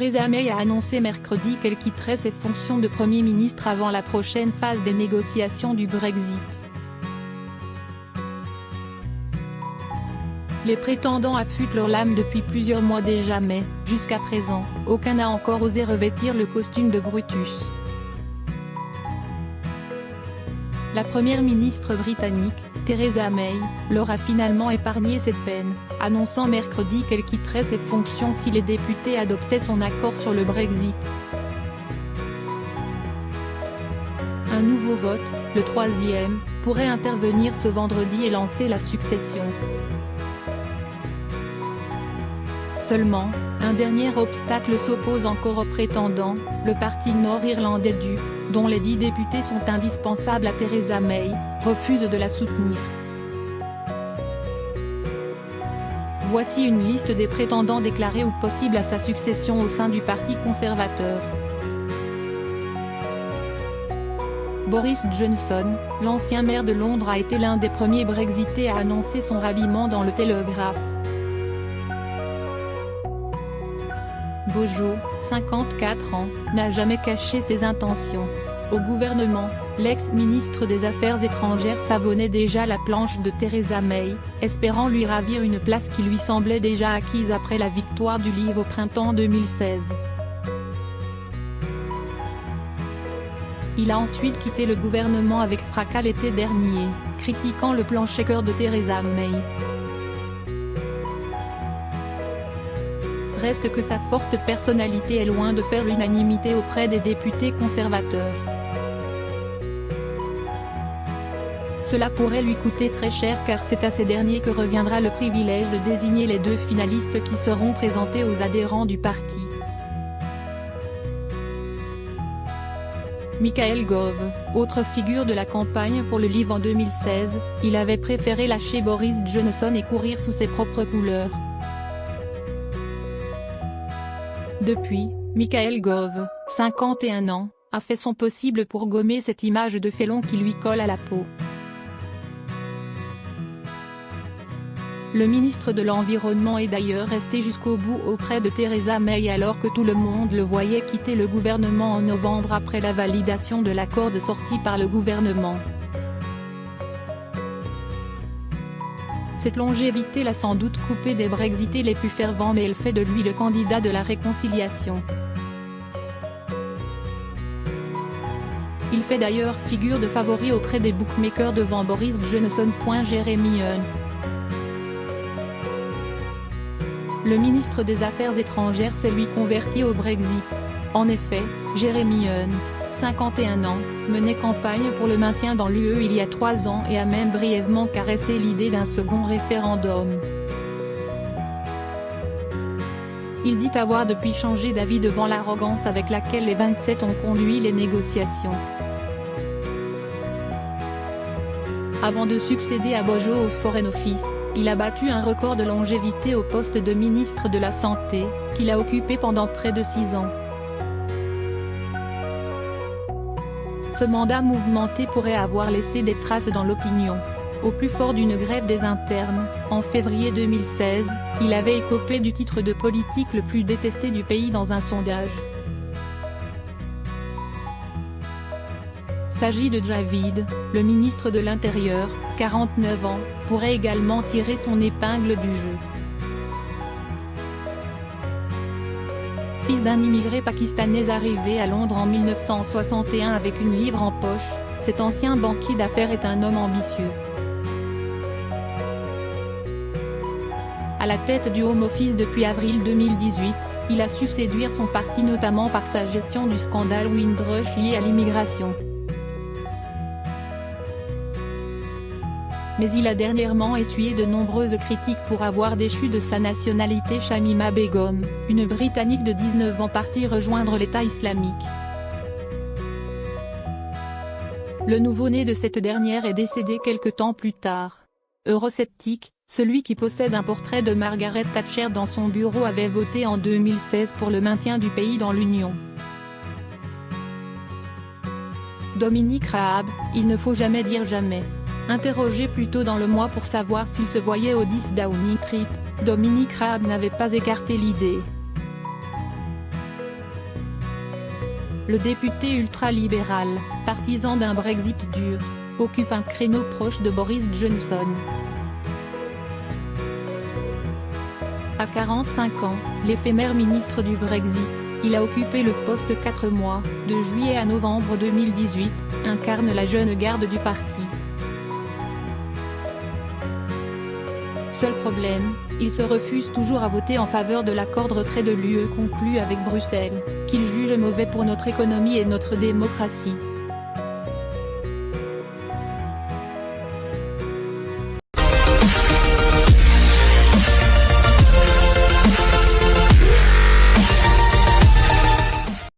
Theresa May a annoncé mercredi qu'elle quitterait ses fonctions de Premier ministre avant la prochaine phase des négociations du Brexit. Les prétendants affûtent leur lame depuis plusieurs mois déjà mais, jusqu'à présent, aucun n'a encore osé revêtir le costume de Brutus. La première ministre britannique, Theresa May, leur a finalement épargné cette peine, annonçant mercredi qu'elle quitterait ses fonctions si les députés adoptaient son accord sur le Brexit. Un nouveau vote, le troisième, pourrait intervenir ce vendredi et lancer la succession. Seulement, un dernier obstacle s'oppose encore aux prétendants, le parti nord-irlandais dont les 10 députés sont indispensables à Theresa May, refuse de la soutenir. Voici une liste des prétendants déclarés ou possibles à sa succession au sein du Parti conservateur. Boris Johnson, l'ancien maire de Londres, a été l'un des premiers Brexités à annoncer son ralliement dans le Télégraphe. Bojo, 54 ans, n'a jamais caché ses intentions. Au gouvernement, l'ex-ministre des Affaires étrangères savonnait déjà la planche de Theresa May, espérant lui ravir une place qui lui semblait déjà acquise après la victoire du Leave au printemps 2016. Il a ensuite quitté le gouvernement avec fracas l'été dernier, critiquant le plan shaker de Theresa May. Reste que sa forte personnalité est loin de faire l'unanimité auprès des députés conservateurs. Cela pourrait lui coûter très cher car c'est à ces derniers que reviendra le privilège de désigner les 2 finalistes qui seront présentés aux adhérents du parti. Michael Gove, autre figure de la campagne pour le Leave en 2016, il avait préféré lâcher Boris Johnson et courir sous ses propres couleurs. Depuis, Michael Gove, 51 ans, a fait son possible pour gommer cette image de félon qui lui colle à la peau. Le ministre de l'Environnement est d'ailleurs resté jusqu'au bout auprès de Theresa May alors que tout le monde le voyait quitter le gouvernement en novembre après la validation de l'accord de sortie par le gouvernement. Cette longévité l'a sans doute coupé des Brexités les plus fervents mais elle fait de lui le candidat de la réconciliation. Il fait d'ailleurs figure de favori auprès des bookmakers devant Boris Johnson. Jeremy Hunt. Le ministre des Affaires étrangères s'est lui converti au Brexit. En effet, Jeremy Hunt, 51 ans, menait campagne pour le maintien dans l'UE il y a 3 ans et a même brièvement caressé l'idée d'un second référendum. Il dit avoir depuis changé d'avis devant l'arrogance avec laquelle les 27 ont conduit les négociations. Avant de succéder à Bojo au Foreign Office, il a battu un record de longévité au poste de ministre de la Santé, qu'il a occupé pendant près de 6 ans. Ce mandat mouvementé pourrait avoir laissé des traces dans l'opinion. Au plus fort d'une grève des internes, en février 2016, il avait écopé du titre de politique le plus détesté du pays dans un sondage. S'agit de Javid, le ministre de l'Intérieur, 49 ans, pourrait également tirer son épingle du jeu. Fils d'un immigré pakistanais arrivé à Londres en 1961 avec une livre en poche, cet ancien banquier d'affaires est un homme ambitieux. À la tête du Home Office depuis avril 2018, il a su séduire son parti notamment par sa gestion du scandale Windrush lié à l'immigration. Mais il a dernièrement essuyé de nombreuses critiques pour avoir déchu de sa nationalité Shamima Begum, une Britannique de 19 ans partie rejoindre l'État islamique. Le nouveau-né de cette dernière est décédé quelque temps plus tard. Eurosceptique, celui qui possède un portrait de Margaret Thatcher dans son bureau avait voté en 2016 pour le maintien du pays dans l'Union. Dominic Raab, il ne faut jamais dire jamais. Interrogé plus tôt dans le mois pour savoir s'il se voyait au 10 Downing Street, Dominic Raab n'avait pas écarté l'idée. le député ultralibéral, partisan d'un Brexit dur, occupe un créneau proche de Boris Johnson. À 45 ans, l'éphémère ministre du Brexit, il a occupé le poste 4 mois, de juillet à novembre 2018, incarne la jeune garde du parti. Seul problème, il se refuse toujours à voter en faveur de l'accord de retrait de l'UE conclu avec Bruxelles, qu'il juge mauvais pour notre économie et notre démocratie.